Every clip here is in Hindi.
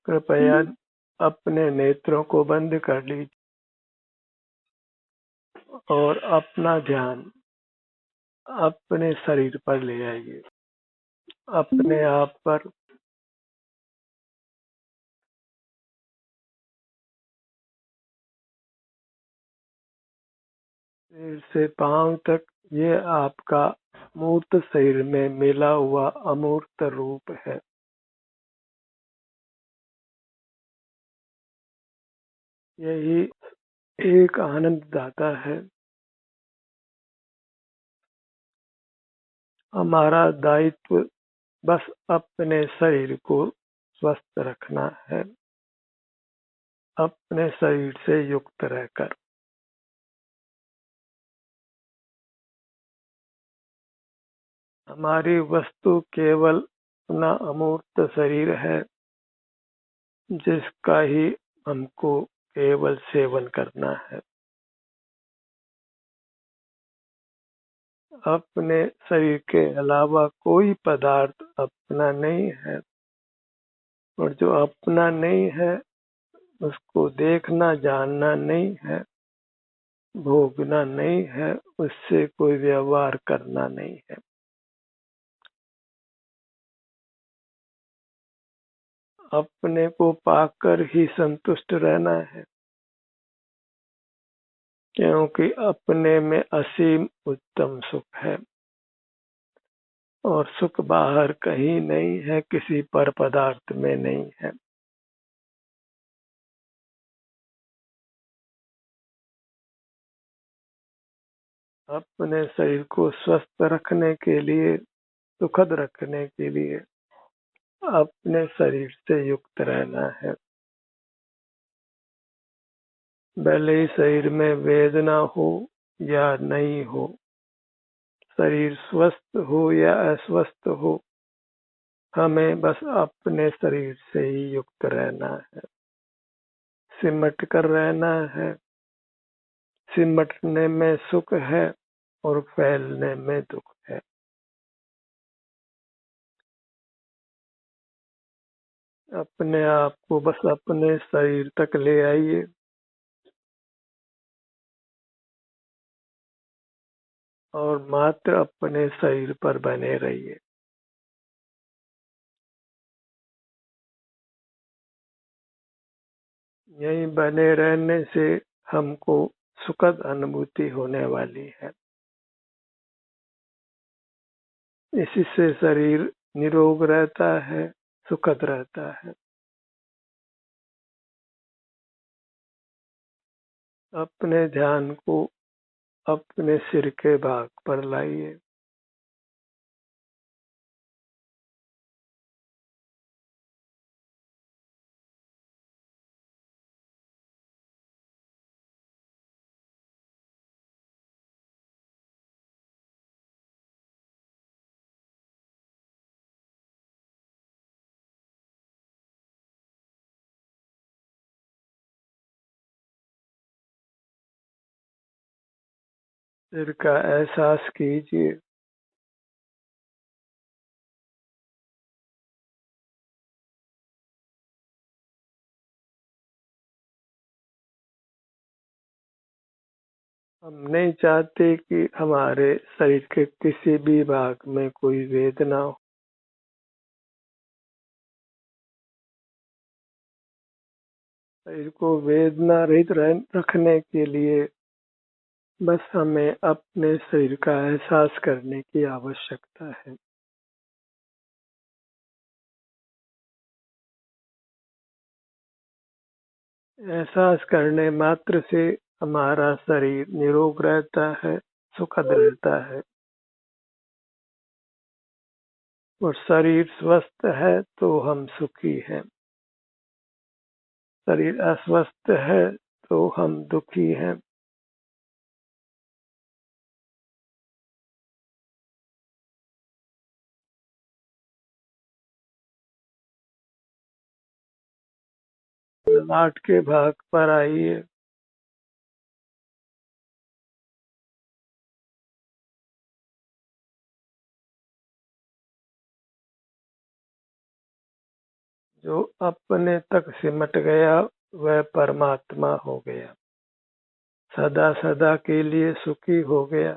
कृपया अपने नेत्रों को बंद कर लीजिए और अपना ध्यान अपने शरीर पर ले आइए। अपने आप पर सिर से पांव तक ये आपका मूर्त शरीर में मिला हुआ अमूर्त रूप है। यही एक आनंददाता है। हमारा दायित्व बस अपने शरीर को स्वस्थ रखना है, अपने शरीर से युक्त रहकर। हमारी वस्तु केवल अपना अमूर्त शरीर है, जिसका ही हमको केवल सेवन करना है। अपने शरीर के अलावा कोई पदार्थ अपना नहीं है, और जो अपना नहीं है उसको देखना जानना नहीं है, भोगना नहीं है, उससे कोई व्यवहार करना नहीं है। अपने को पाकर ही संतुष्ट रहना है, क्योंकि अपने में असीम उत्तम सुख है और सुख बाहर कहीं नहीं है, किसी पर पदार्थ में नहीं है। अपने शरीर को स्वस्थ रखने के लिए, सुखद रखने के लिए अपने शरीर से युक्त रहना है। भले ही शरीर में वेदना हो या नहीं हो, शरीर स्वस्थ हो या अस्वस्थ हो, हमें बस अपने शरीर से ही युक्त रहना है, सिमट कर रहना है। सिमटने में सुख है और फैलने में दुख है। अपने आप को बस अपने शरीर तक ले आइए और मात्र अपने शरीर पर बने रहिए। यहीं बने रहने से हमको सुखद अनुभूति होने वाली है। इसी से शरीर निरोग रहता है, सुखद रहता है। अपने ध्यान को अपने सिर के भाग पर लाइए। सिर का एहसास कीजिए। हम नहीं चाहते कि हमारे शरीर के किसी भी भाग में कोई वेदना हो। शरीर को वेदना रहित रखने के लिए बस हमें अपने शरीर का एहसास करने की आवश्यकता है। एहसास करने मात्र से हमारा शरीर निरोग रहता है, सुखद रहता है। और शरीर स्वस्थ है तो हम सुखी हैं। शरीर अस्वस्थ है तो हम दुखी हैं। ललाट के भाग पर आइए। जो अपने तक सिमट गया वह परमात्मा हो गया, सदा सदा के लिए सुखी हो गया।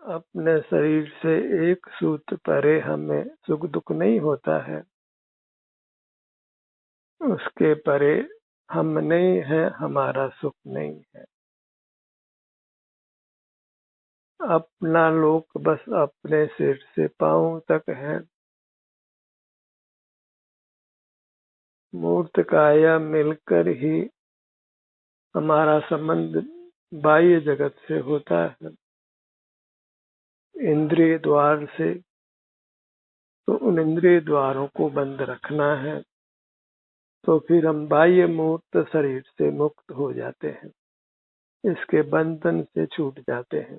अपने शरीर से एक सूत्र परे हमें सुख दुख नहीं होता है, उसके परे हम नहीं है, हमारा सुख नहीं है। अपना लोक बस अपने सिर से पांव तक है। मूर्त काया मिलकर ही हमारा संबंध बाह्य जगत से होता है, इंद्रिय द्वार से। तो उन इंद्रिय द्वारों को बंद रखना है, तो फिर हम बाह्य मूर्त शरीर से मुक्त हो जाते हैं, इसके बंधन से छूट जाते हैं।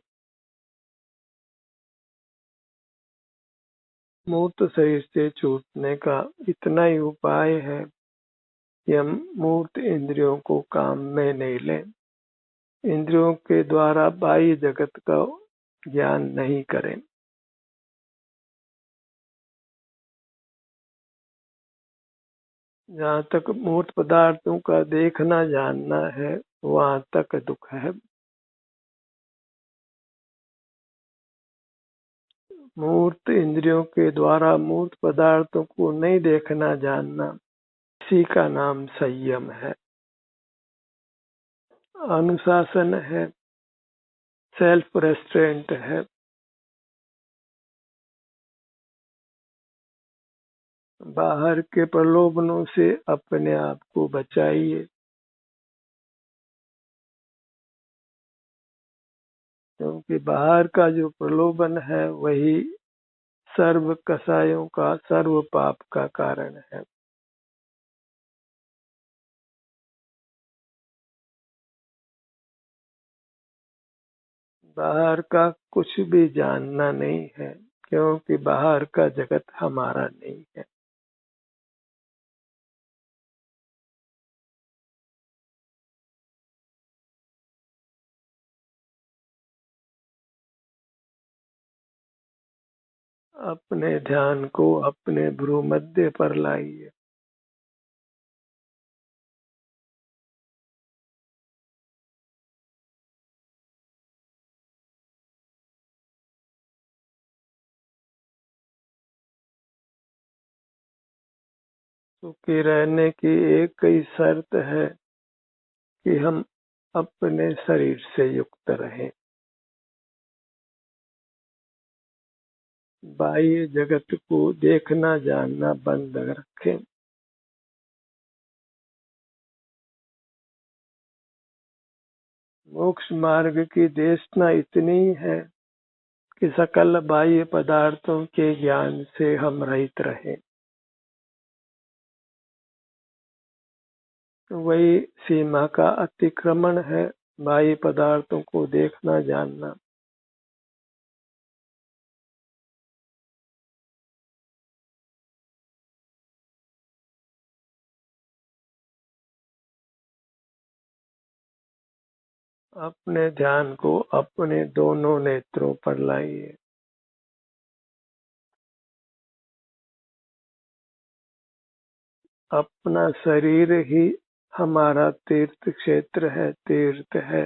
मूर्त शरीर से छूटने का इतना ही उपाय है कि हम मूर्त इंद्रियों को काम में नहीं लें, इंद्रियों के द्वारा बाह्य जगत का ज्ञान नहीं करें। जहाँ तक मूर्त पदार्थों का देखना जानना है, वहाँ तक दुख है। मूर्त इंद्रियों के द्वारा मूर्त पदार्थों को नहीं देखना जानना, इसी का नाम संयम है, अनुशासन है, सेल्फ रेस्ट्रेंट है। बाहर के प्रलोभनों से अपने आप को बचाइए, क्योंकि बाहर का जो प्रलोभन है वही सर्व कसायों का, सर्व पाप का कारण है। बाहर का कुछ भी जानना नहीं है, क्योंकि बाहर का जगत हमारा नहीं है। अपने ध्यान को अपने भ्रूमध्य पर लाइए। सुखी रहने की एक ही शर्त है कि हम अपने शरीर से युक्त रहें, बाह्य जगत को देखना जानना बंद रखें। मोक्ष मार्ग की देशना इतनी है कि सकल बाह्य पदार्थों के ज्ञान से हम रहित रहें। वही सीमा का अतिक्रमण है, बाह्य पदार्थों को देखना जानना। अपने ध्यान को अपने दोनों नेत्रों पर लाइए। अपना शरीर ही हमारा तीर्थ क्षेत्र है, तीर्थ है।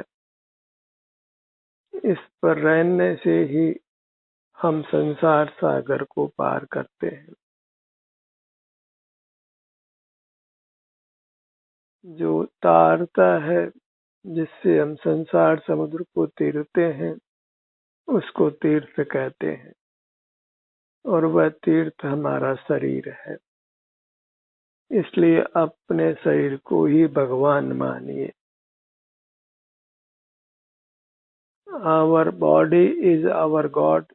इस पर रहने से ही हम संसार सागर को पार करते हैं। जो तारता है, जिससे हम संसार समुद्र को तीरते हैं, उसको तीर्थ कहते हैं, और वह तीर्थ हमारा शरीर है। इसलिए अपने शरीर को ही भगवान मानिए। Our body is our God.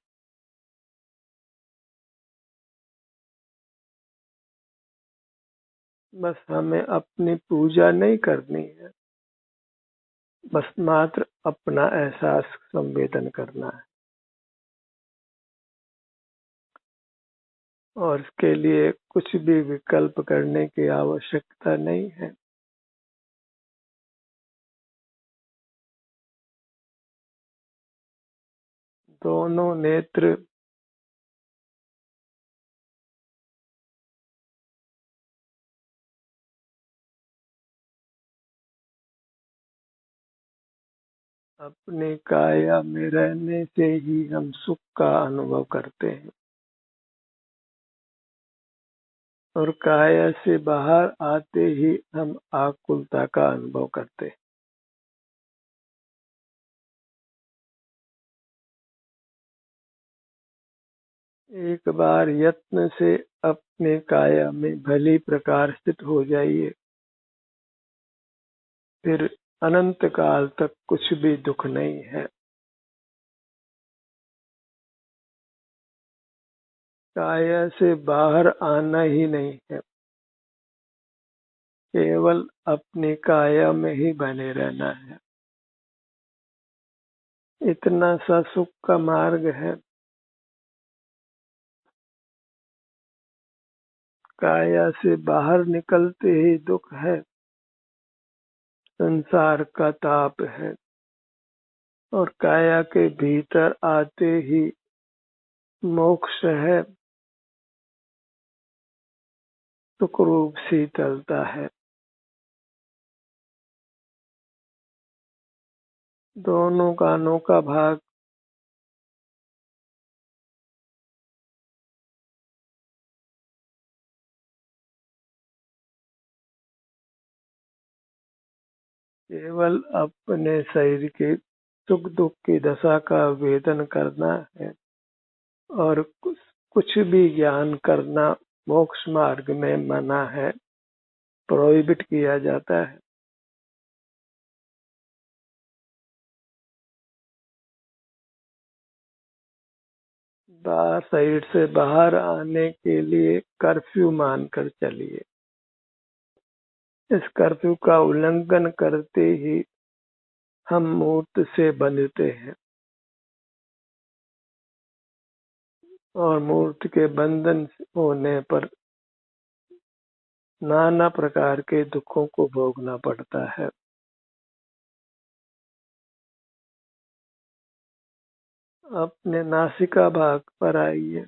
बस हमें अपनी पूजा नहीं करनी है, बस मात्र अपना एहसास संवेदन करना है, और इसके लिए कुछ भी विकल्प करने की आवश्यकता नहीं है। दोनों नेत्र अपने काया में रहने से ही हम सुख का अनुभव करते हैं और काया से बाहर आते ही हम आकुलता का अनुभव करते हैं। एक बार यत्न से अपने काया में भली प्रकार स्थित हो जाइए, फिर अनंत काल तक कुछ भी दुख नहीं है। काया से बाहर आना ही नहीं है, केवल अपनी काया में ही बने रहना है। इतना सा सुख का मार्ग है। काया से बाहर निकलते ही दुख है, संसार का ताप है, और काया के भीतर आते ही मोक्ष है, सुख रूप शीतलता है। दोनों का अनोखा भाग केवल अपने शरीर के सुख दुख की दशा का वेदन करना है और कुछ भी ज्ञान करना मोक्ष मार्ग में मना है, प्रोहिबिट किया जाता है। शरीर से बाहर आने के लिए कर्फ्यू मानकर चलिए। इस कर्फ्यू का उल्लंघन करते ही हम मूर्त से बंधते हैं और मूर्त के बंधन होने पर नाना प्रकार के दुखों को भोगना पड़ता है। अपने नासिका भाग पर आइए।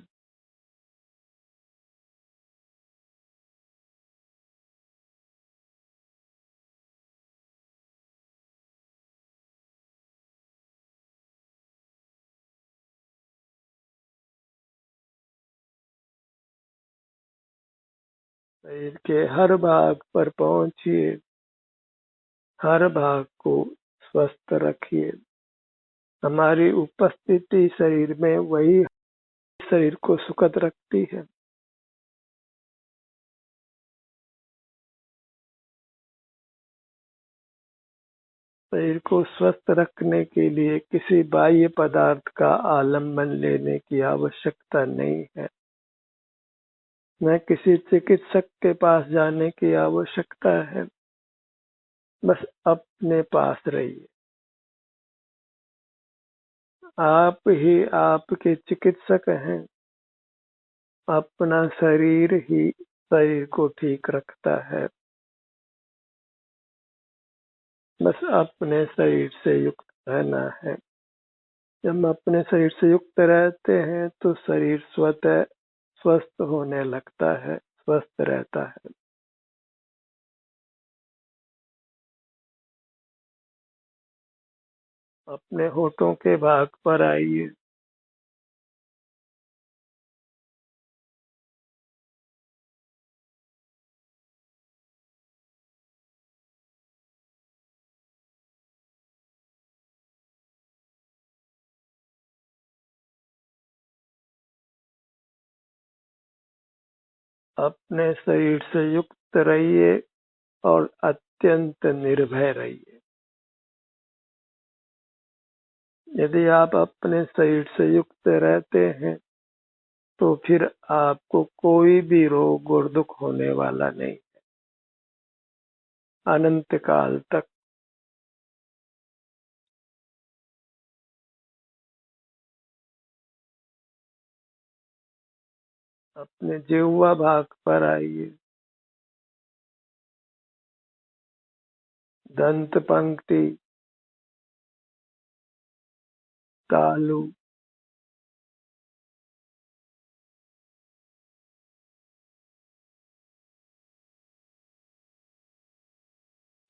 शरीर के हर भाग पर पहुंचिए, हर भाग को स्वस्थ रखिए। हमारी उपस्थिति शरीर में वही शरीर को सुखद रखती है। शरीर को स्वस्थ रखने के लिए किसी बाह्य पदार्थ का आलम्बन लेने की आवश्यकता नहीं है, न किसी चिकित्सक के पास जाने की आवश्यकता है। बस अपने पास रहिए। आप ही आपके चिकित्सक हैं। अपना शरीर ही शरीर को ठीक रखता है। बस अपने शरीर से युक्त रहना है। जब हम अपने शरीर से युक्त रहते हैं तो शरीर स्वतः स्वस्थ होने लगता है, स्वस्थ रहता है। अपने होठों के भाग पर आइए। अपने शरीर से युक्त रहिए और अत्यंत निर्भय रहिए। यदि आप अपने शरीर से युक्त रहते हैं तो फिर आपको कोई भी रोग और दुख होने वाला नहीं, अनंत काल तक। अपने जिह्वा भाग पर आइए। दंत पंक्ति, तालु,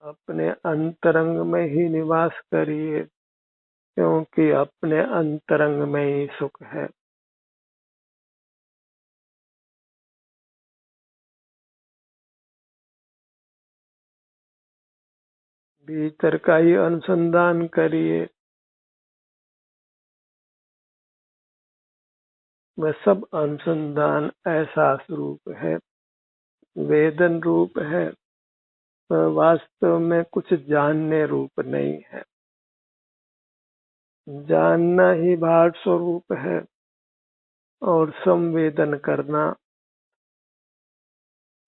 अपने अंतरंग में ही निवास करिए, क्योंकि अपने अंतरंग में ही सुख है। भीतर का ही अनुसंधान करिए, वह सब अनुसंधान एहसास रूप है, वेदन रूप है, वह वास्तव में कुछ जानने रूप नहीं है। जानना ही भाव स्वरूप है और संवेदन करना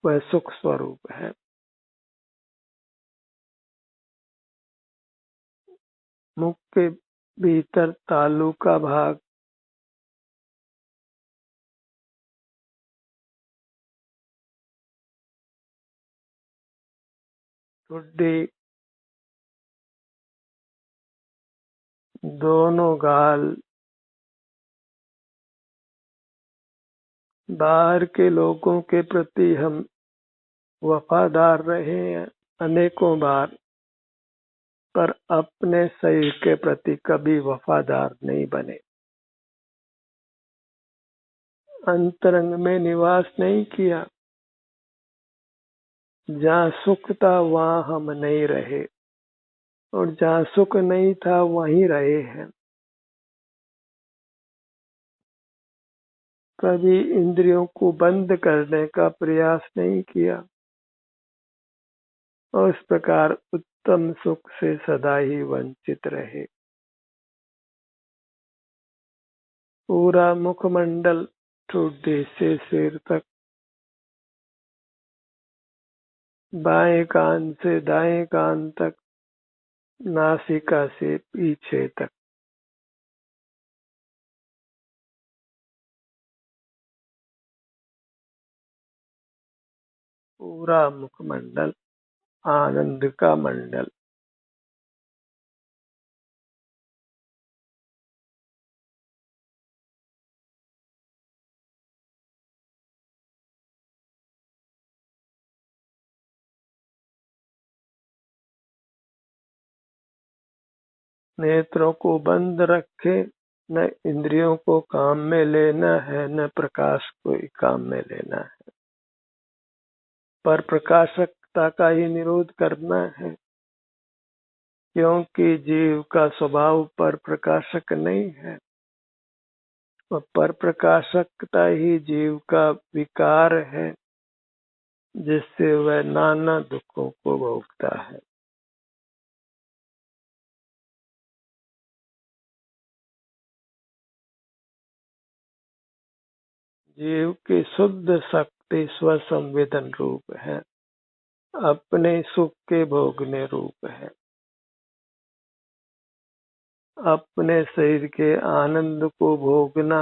वह सुख स्वरूप है। मुख के भीतर तालु का भाग ठुड्डी, दोनों गाल, बाहर के लोगों के प्रति हम वफादार रहे हैं अनेकों बार, पर अपने शरीर के प्रति कभी वफादार नहीं बने। अंतरंग में निवास नहीं किया, जहाँ सुख था वहाँ हम नहीं रहे, और जहाँ सुख नहीं था वहीं रहे हैं। कभी इंद्रियों को बंद करने का प्रयास नहीं किया, और इस प्रकार उत्तम सुख से सदा ही वंचित रहे। पूरा मुखमंडल ठुड्डी से सिर तक, बाएं कान से दाएं कान तक, नासिका से पीछे तक, पूरा मुखमंडल आनंद का मंडल। नेत्रों को बंद रखे, न इंद्रियों को काम में लेना है, न प्रकाश को काम में लेना है, पर प्रकाशकता का ही निरोध करना है, क्योंकि जीव का स्वभाव पर प्रकाशक नहीं है, और पर प्रकाशकता ही जीव का विकार है, जिससे वह नाना दुखों को भोगता है। जीव की शुद्ध शक्ति स्वसंवेदन रूप है, अपने सुख के भोगने रूप है। अपने शरीर के आनंद को भोगना,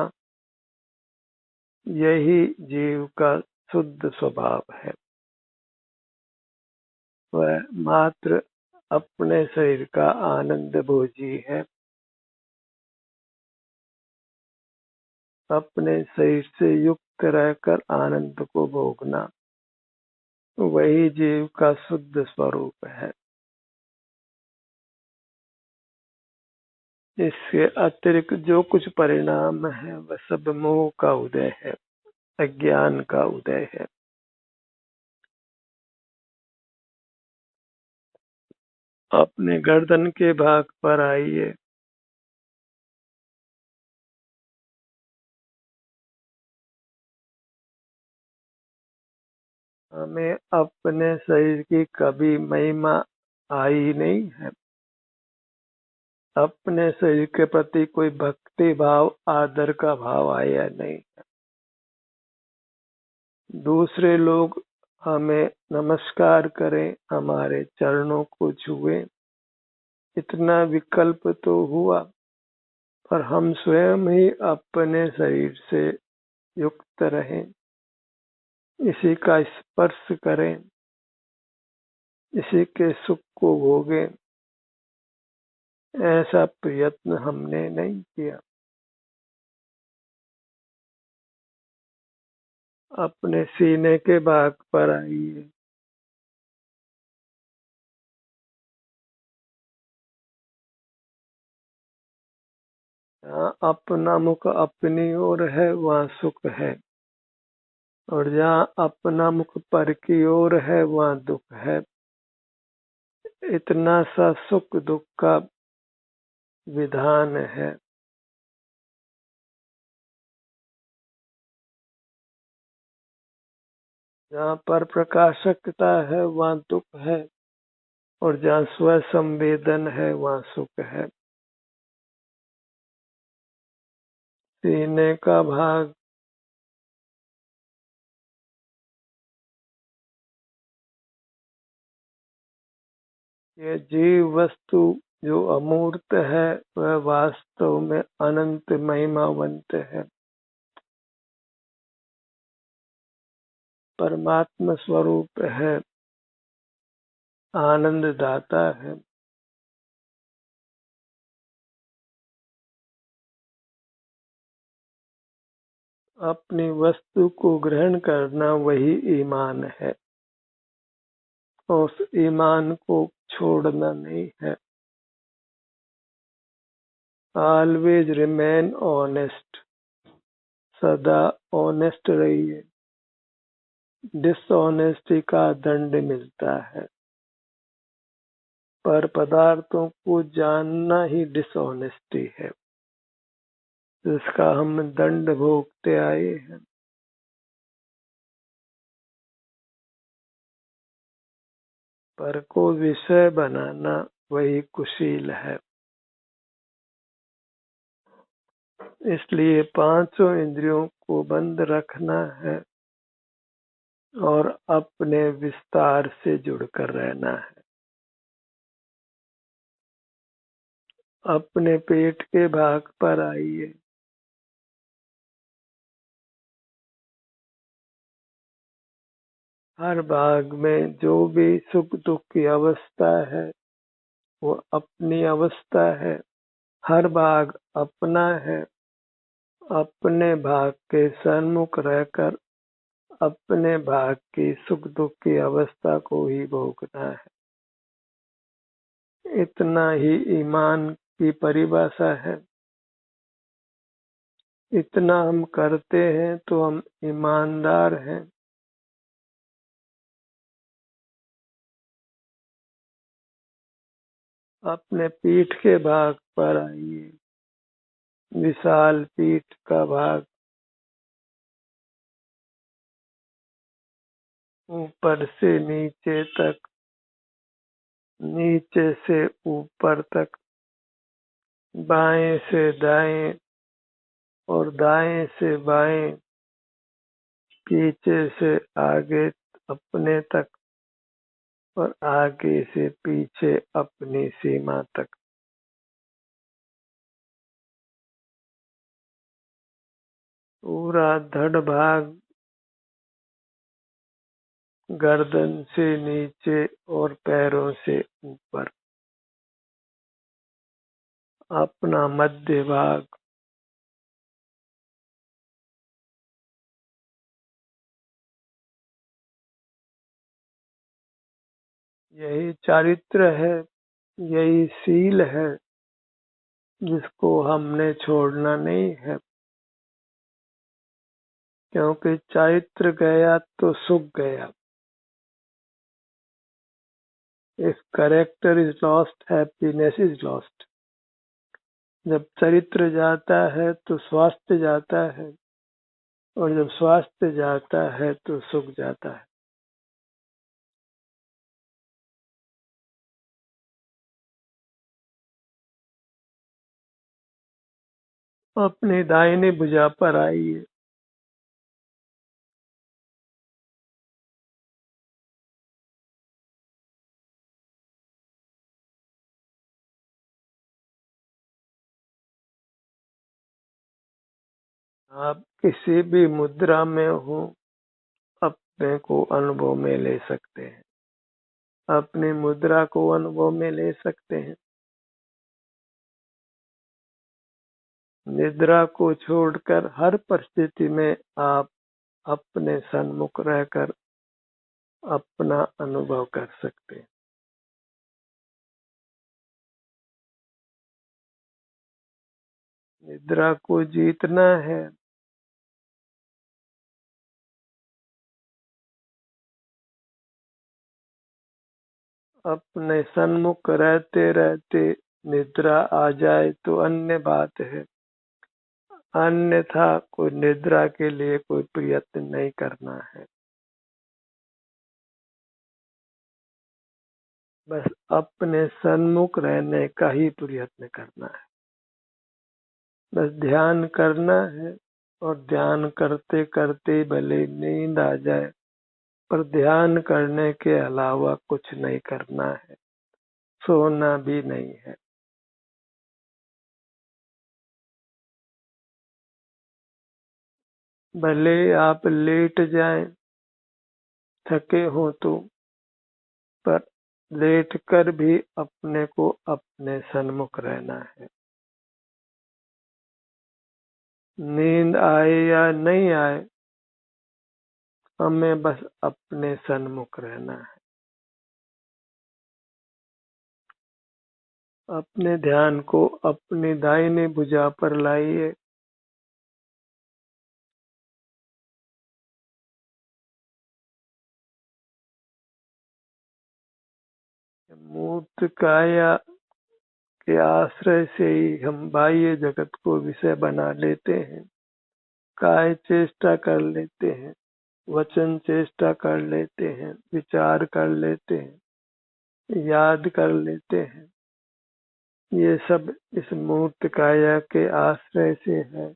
यही जीव का शुद्ध स्वभाव है। वह मात्र अपने शरीर का आनंद भोजी है। अपने शरीर से युक्त रहकर आनंद को भोगना, वही जीव का शुद्ध स्वरूप है। इसके अतिरिक्त जो कुछ परिणाम है, वह सब मोह का उदय है, अज्ञान का उदय है। अपने गर्दन के भाग पर आइए। हमें अपने शरीर की कभी महिमा आई नहीं है। अपने शरीर के प्रति कोई भक्ति भाव, आदर का भाव आया नहीं है। दूसरे लोग हमें नमस्कार करें, हमारे चरणों को छुएं, इतना विकल्प तो हुआ, पर हम स्वयं ही अपने शरीर से युक्त रहें, इसी का स्पर्श करें, इसी के सुख को भोगें, ऐसा प्रयत्न हमने नहीं किया। अपने सीने के भाग पर आइए। जहाँ अपना मुख अपनी ओर है वहाँ सुख है, और जहाँ अपना मुख पर की ओर है वहाँ दुख है। इतना सा सुख दुख का विधान है। जहाँ पर प्रकाशकता है वहाँ दुख है, और जहाँ स्व संवेदन है वहाँ सुख है। सीने का भाग ये जीव वस्तु जो अमूर्त है वह वास्तव में अनंत महिमावंत है, परमात्मा स्वरूप है, आनंद दाता है। अपनी वस्तु को ग्रहण करना वही ईमान है, और उस ईमान को छोड़ना नहीं है। ऑलवेज रिमेन ऑनेस्ट, सदा ऑनेस्ट रहिए। डिसऑनेस्टी का दंड मिलता है, पर पदार्थों को जानना ही डिसऑनेस्टी है, जिसका हम दंड भोगते आए हैं। पर को विषय बनाना वही कुशील है। इसलिए पांचों इंद्रियों को बंद रखना है और अपने विस्तार से जुड़कर रहना है। अपने पेट के भाग पर आइए। हर भाग में जो भी सुख दुख की अवस्था है वो अपनी अवस्था है। हर भाग अपना है। अपने भाग के सन्मुख रहकर अपने भाग की सुख दुख की अवस्था को ही भोगना है। इतना ही ईमान की परिभाषा है। इतना हम करते हैं तो हम ईमानदार हैं। अपने पीठ के भाग पर आइए। विशाल पीठ का भाग, ऊपर से नीचे तक, नीचे से ऊपर तक, बाएं से दाएं और दाएं से बाएं, पीछे से आगे अपने तक और आगे से पीछे अपनी सीमा तक। पूरा धड़ भाग गर्दन से नीचे और पैरों से ऊपर। अपना मध्य भाग, यही चारित्र है, यही सील है जिसको हमने छोड़ना नहीं है। क्योंकि चारित्र गया तो सुख गया। If character is lost, happiness is lost. जब चरित्र जाता है तो स्वास्थ्य जाता है, और जब स्वास्थ्य जाता है तो सुख जाता है। अपनी दाहिनी भुजा पर आइए। आप किसी भी मुद्रा में हो अपने को अनुभव में ले सकते हैं। अपनी मुद्रा को अनुभव में ले सकते हैं। निद्रा को छोड़कर हर परिस्थिति में आप अपने सन्मुख रहकर अपना अनुभव कर सकते हैं। निद्रा को जीतना है। अपने सन्मुख रहते रहते निद्रा आ जाए तो अन्य बात है, अन्यथा कोई निद्रा के लिए कोई प्रयत्न नहीं करना है। बस अपने सन्मुख रहने का ही प्रयत्न करना है। बस ध्यान करना है और ध्यान करते करते भले नींद आ जाए, पर ध्यान करने के अलावा कुछ नहीं करना है, सोना भी नहीं है। भले आप लेट जाएं, थके हो तो, पर लेट कर भी अपने को अपने सन्मुख रहना है। नींद आए या नहीं आए, हमें बस अपने सन्मुख रहना है। अपने ध्यान को अपनी दाहिनी भुजा पर लाइए। मूर्त काया के आश्रय से ही हम बाह्य जगत को विषय बना लेते हैं। काय चेष्टा कर लेते हैं, वचन चेष्टा कर लेते हैं, विचार कर लेते हैं, याद कर लेते हैं। ये सब इस मूर्त काया के आश्रय से है,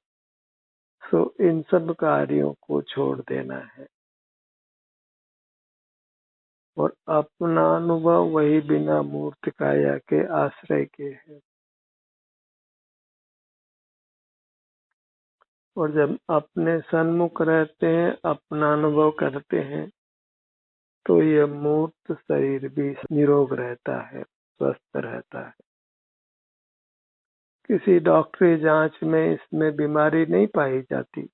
सो इन सब कार्यों को छोड़ देना है और अपना अनुभव वही बिना मूर्त काया के आश्रय के है। और जब अपने सन्मुख रहते हैं, अपना अनुभव करते हैं, तो यह मूर्त शरीर भी निरोग रहता है, स्वस्थ रहता है। किसी डॉक्टरी जांच में इसमें बीमारी नहीं पाई जाती।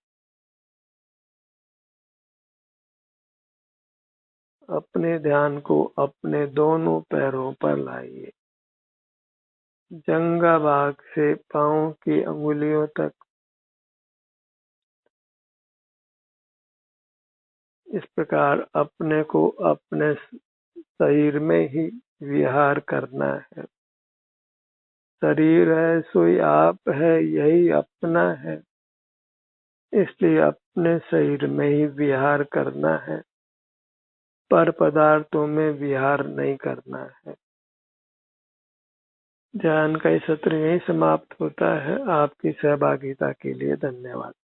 अपने ध्यान को अपने दोनों पैरों पर लाइए, जंघा भाग से पांव की अंगुलियों तक। इस प्रकार अपने को अपने शरीर में ही विहार करना है। शरीर है सोई आप है, यही अपना है, इसलिए अपने शरीर में ही विहार करना है, पर पदार्थों में विहार नहीं करना है। ध्यान का ये सत्र यही समाप्त होता है। आपकी सहभागिता के लिए धन्यवाद।